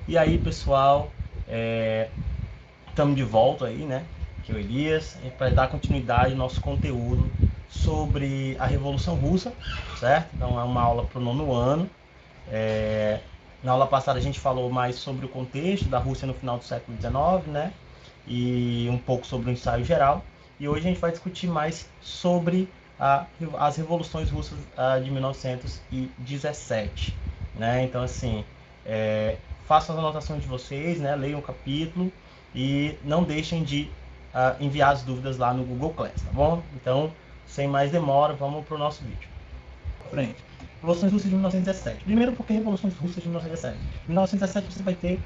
E aí, pessoal, estamos de volta aí, né? Que é o Elias, para dar continuidade ao nosso conteúdo sobre a Revolução Russa, certo? Então é uma aula para o 9º ano. Na aula passada a gente falou mais sobre o contexto da Rússia no final do século XIX, né? E um pouco sobre o ensaio geral. E hoje a gente vai discutir mais sobre as revoluções russas de 1917, né? Então, assim, façam as anotações de vocês, né? Leiam o capítulo e não deixem de enviar as dúvidas lá no Google Class, tá bom? Então, sem mais demora, vamos para o nosso vídeo. Frente. Revoluções Russas de 1917. Primeiro, porque Revoluções Russas de 1917. Em 1917 você vai ter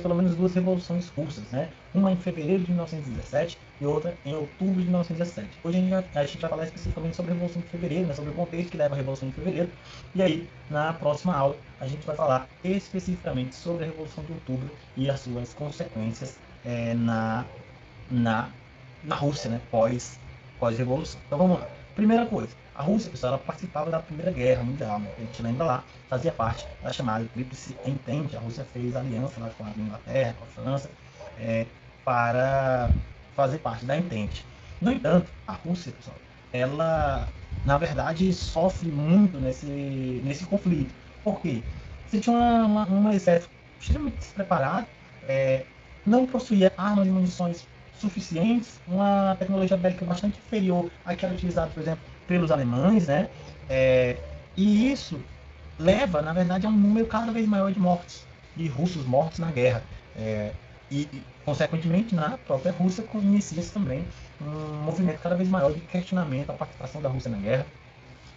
pelo menos duas revoluções russas, né? Uma em fevereiro de 1917 e outra em outubro de 1917. Hoje a gente vai falar especificamente sobre a Revolução de Fevereiro, né? Sobre o contexto que leva à Revolução de Fevereiro. E aí, na próxima aula, a gente vai falar especificamente sobre a Revolução de Outubro e as suas consequências na Rússia, né? Pós-revolução. Então vamos lá. Primeira coisa, a Rússia, pessoal, ela participava da Primeira Guerra Mundial, né? A gente lembra lá, fazia parte da chamada Tríplice Entente. A Rússia fez aliança lá com a Inglaterra, com a França, para fazer parte da Entente. No entanto, a Rússia, pessoal, ela, na verdade, sofre muito nesse conflito. Por quê? Você tinha um exército extremamente despreparado, não possuía armas e munições suficientes, uma tecnologia bélica bastante inferior à que era utilizada, por exemplo, pelos alemães, né? E isso leva, na verdade, a um número cada vez maior de mortes, de russos mortos na guerra. Consequentemente, na própria Rússia, inicia-se também um movimento cada vez maior de questionamento à participação da Rússia na guerra,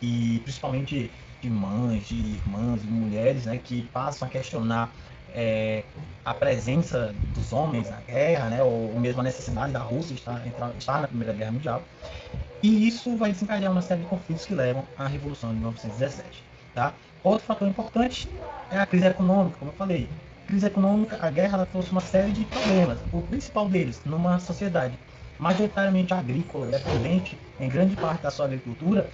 e principalmente de mães, de irmãs, de mulheres, né, que passam a questionar a presença dos homens na guerra, né, ou mesmo a necessidade da Rússia estar na Primeira Guerra Mundial. E isso vai desencadear uma série de conflitos que levam à Revolução de 1917. Tá? Outro fator importante é a crise econômica, como eu falei. A crise econômica, a guerra, ela trouxe uma série de problemas. O principal deles, numa sociedade majoritariamente agrícola, dependente em grande parte da sua agricultura,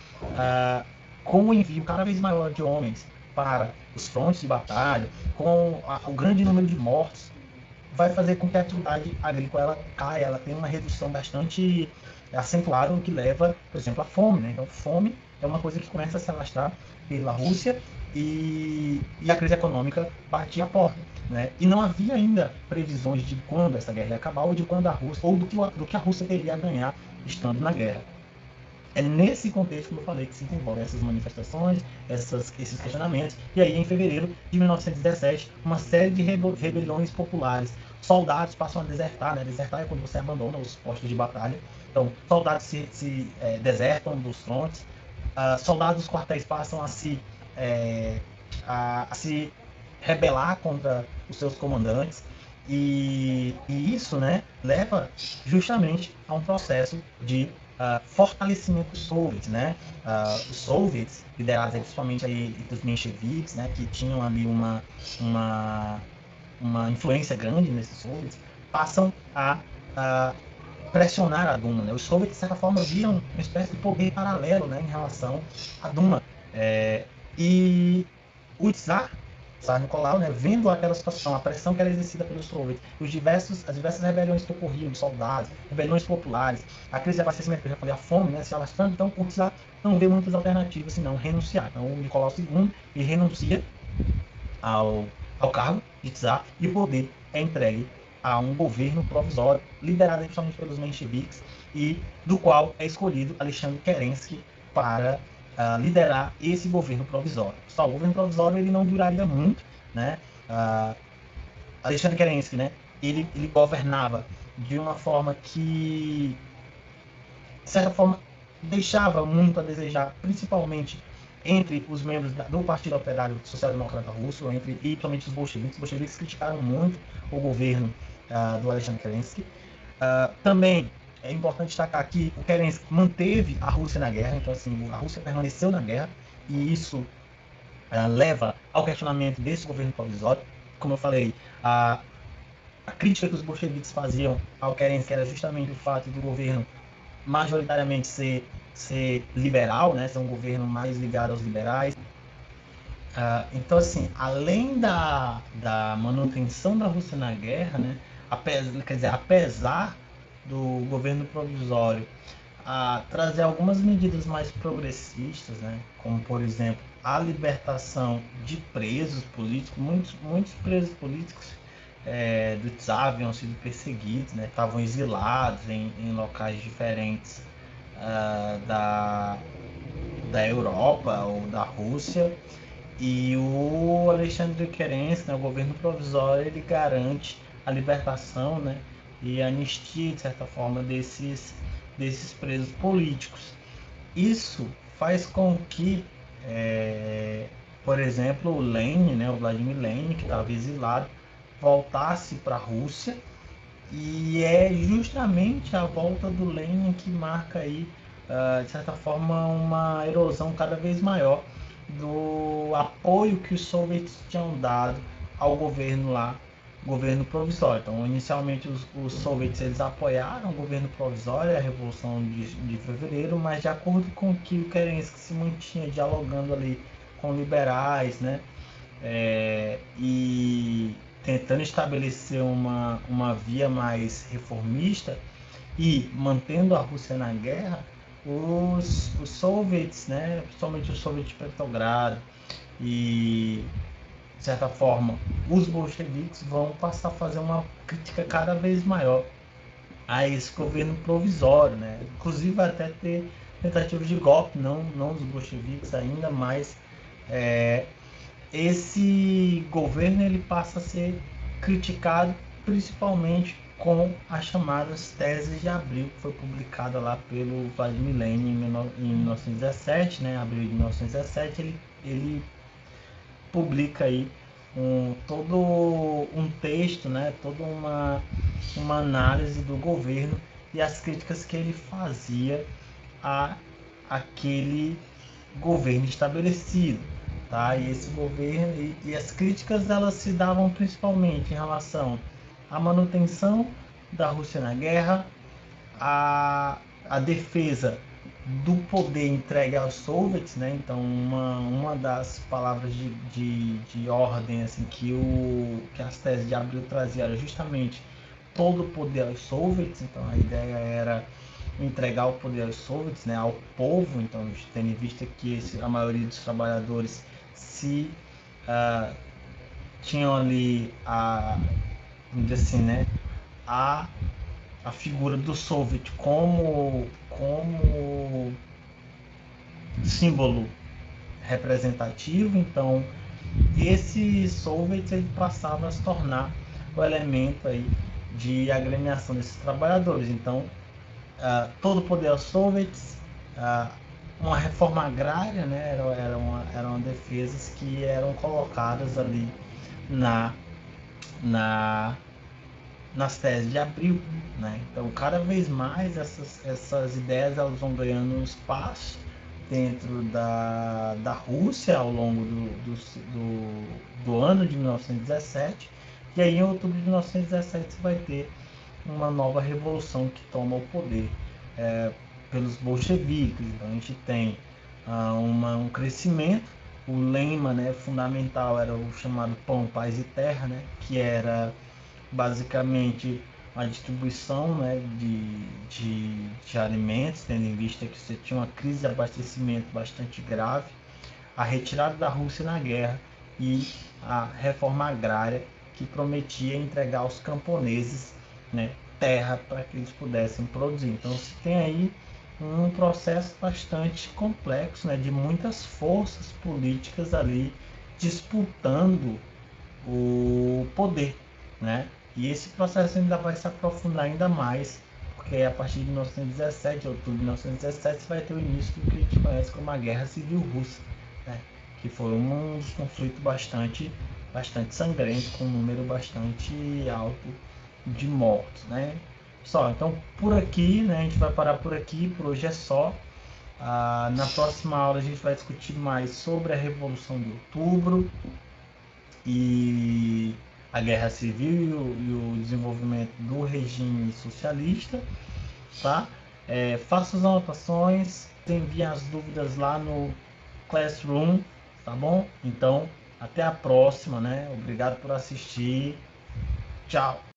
com o envio cada vez maior de homens para os frontes de batalha, com o grande número de mortos, vai fazer com que a atividade agrícola ela caia, ela tem uma redução bastante acentuada, o que leva, por exemplo, à fome, né? Então, fome é uma coisa que começa a se alastrar pela Rússia e a crise econômica batia a porta, né? E não havia ainda previsões de quando essa guerra ia acabar ou de quando a Rússia, ou do que a Rússia teria a ganhar estando na guerra. É nesse contexto que eu falei que se desenvolvem essas manifestações, esses questionamentos. E aí, em fevereiro de 1917, uma série de rebeliões populares. Soldados passam a desertar, né? Desertar é quando você abandona os postos de batalha. Então, soldados se desertam dos frontes. Soldados dos quartéis passam a se rebelar contra os seus comandantes. E isso, né, leva justamente a um processo de fortalecimento dos soviets, né? Os soviets, liderados principalmente aí dos mencheviques, né, que tinham ali uma influência grande nesses soviets, passam a pressionar a Duma, né? Os soviets, de certa forma, viam uma espécie de poder paralelo, né, em relação à Duma. E o Tsar Nicolau, né, vendo aquela situação, a pressão que era exercida pelos soviets, as diversas rebeliões que ocorriam de soldados, rebeliões populares, a crise de abastecimento, que eu já falei, a fome, né, se alastrando, então o Tsar não vê muitas alternativas senão renunciar. Então o Nicolau II ele renuncia ao cargo de Tsar e o poder é entregue a um governo provisório, liderado principalmente pelos mencheviques, e do qual é escolhido Alexandre Kerensky para liderar esse governo provisório. Só o governo provisório ele não duraria muito, né? Alexandre Kerensky, né? Ele governava de uma forma que, de certa forma, deixava muito a desejar, principalmente entre os membros do Partido Operário Social Democrata Russo, e principalmente os bolcheviques. Os bolcheviques criticaram muito o governo do Alexandre Kerensky. Também é importante destacar que o Kerensky manteve a Rússia na guerra, então assim, a Rússia permaneceu na guerra, e isso leva ao questionamento desse governo provisório. Como eu falei, a crítica que os bolcheviques faziam ao Kerensky era justamente o fato do governo majoritariamente ser liberal, né, ser um governo mais ligado aos liberais. Então, assim, além da manutenção da Rússia na guerra, né, apesar do governo provisório trazer algumas medidas mais progressistas, né, como, por exemplo, a libertação de presos políticos, muitos presos políticos do Tsar haviam sido perseguidos, né, estavam exilados em locais diferentes da Europa ou da Rússia. E o Alexandre Kerensky, né, o governo provisório, ele garante a libertação, né, e a anistia, de certa forma, desses presos políticos. Isso faz com que, por exemplo, o Lenin, né, o Vladimir Lenin, que estava exilado, voltasse para a Rússia, e é justamente a volta do Lenin que marca aí, de certa forma, uma erosão cada vez maior do apoio que os soviets tinham dado ao governo lá, governo provisório. Então, inicialmente os soviets eles apoiaram o governo provisório, a Revolução de Fevereiro, mas de acordo com que o Kerensky se mantinha dialogando ali com liberais, né, e tentando estabelecer uma via mais reformista e mantendo a Rússia na guerra, os soviets, né, principalmente os soviets de Petrogrado e, de certa forma, os bolcheviques vão passar a fazer uma crítica cada vez maior a esse governo provisório, né? Inclusive até ter tentativas de golpe, não dos bolcheviques ainda, mas esse governo ele passa a ser criticado principalmente com as chamadas teses de abril, que foi publicada lá pelo Vladimir Lenin em 1917, né, abril de 1917, ele publica aí todo um texto, né, toda uma análise do governo e as críticas que ele fazia a aquele governo estabelecido, tá? E esse governo e as críticas elas se davam principalmente em relação à manutenção da Rússia na guerra, a defesa do poder entregue aos soviets, né? Então uma das palavras de ordem assim que as teses de Abril traziam era justamente todo o poder aos soviets. Então a ideia era entregar o poder aos soviets, né, ao povo. Então, tendo em vista que a maioria dos trabalhadores se tinham ali vamos dizer assim, né, a, a figura do soviet como símbolo representativo. Então, esse soviet ele passava a se tornar o elemento aí de agremiação desses trabalhadores. Então, todo o poder aos soviets, uma reforma agrária, né, eram defesas que eram colocadas ali na, na, nas teses de Abril. Né? Então, cada vez mais essas ideias elas vão ganhando espaço dentro da Rússia ao longo do ano de 1917, e aí em outubro de 1917 você vai ter uma nova revolução que toma o poder pelos bolcheviques. Então a gente tem um crescimento. O lema, né, fundamental era o chamado Pão, Paz e Terra, né, que era basicamente a distribuição, né, de alimentos, tendo em vista que você tinha uma crise de abastecimento bastante grave, a retirada da Rússia na guerra e a reforma agrária, que prometia entregar aos camponeses, né, terra para que eles pudessem produzir. Então se tem aí um processo bastante complexo, né, de muitas forças políticas ali disputando o poder, né? E esse processo ainda vai se aprofundar ainda mais, porque a partir de 1917, outubro de 1917, vai ter o início do que a gente conhece como a Guerra Civil Russa, né? Que foi um dos conflitos bastante sangrento, com um número bastante alto de mortos, né? Só, então por aqui, né, a gente vai parar por aqui, por hoje é só. Na próxima aula a gente vai discutir mais sobre a Revolução de Outubro e a Guerra Civil e o desenvolvimento do regime socialista, tá? Faça as anotações, envie as dúvidas lá no Classroom, tá bom? Então, até a próxima, né? Obrigado por assistir. Tchau!